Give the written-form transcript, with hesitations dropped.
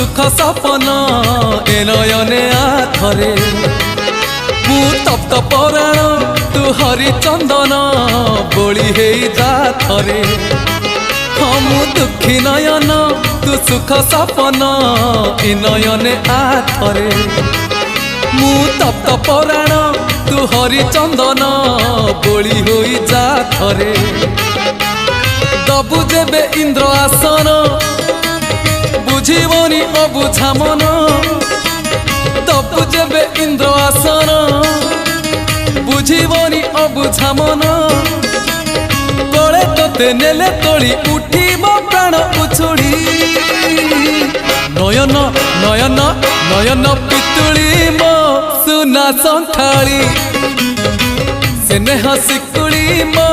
सुख सपन ए नयने आथरे मु तप्त पराण तू हरिचंदन बोली हे जा थरे हाँ मु दुखी नयन तू सुख सपन ए नयने आथरे मु तप्त पराण तू हरिचंदन बोली होई जा थरे दबु जेबे इंद्र आसन बुझीबनी अबुझा मन दबु जेबे इंद्र आसन बुझीबनी अबुझा मन तले तोते नेले तोली उठीब प्राण उछुड़ी नयन नयन नयन पितुली मो सुना संथाली स्नेह शिकुड़ी मो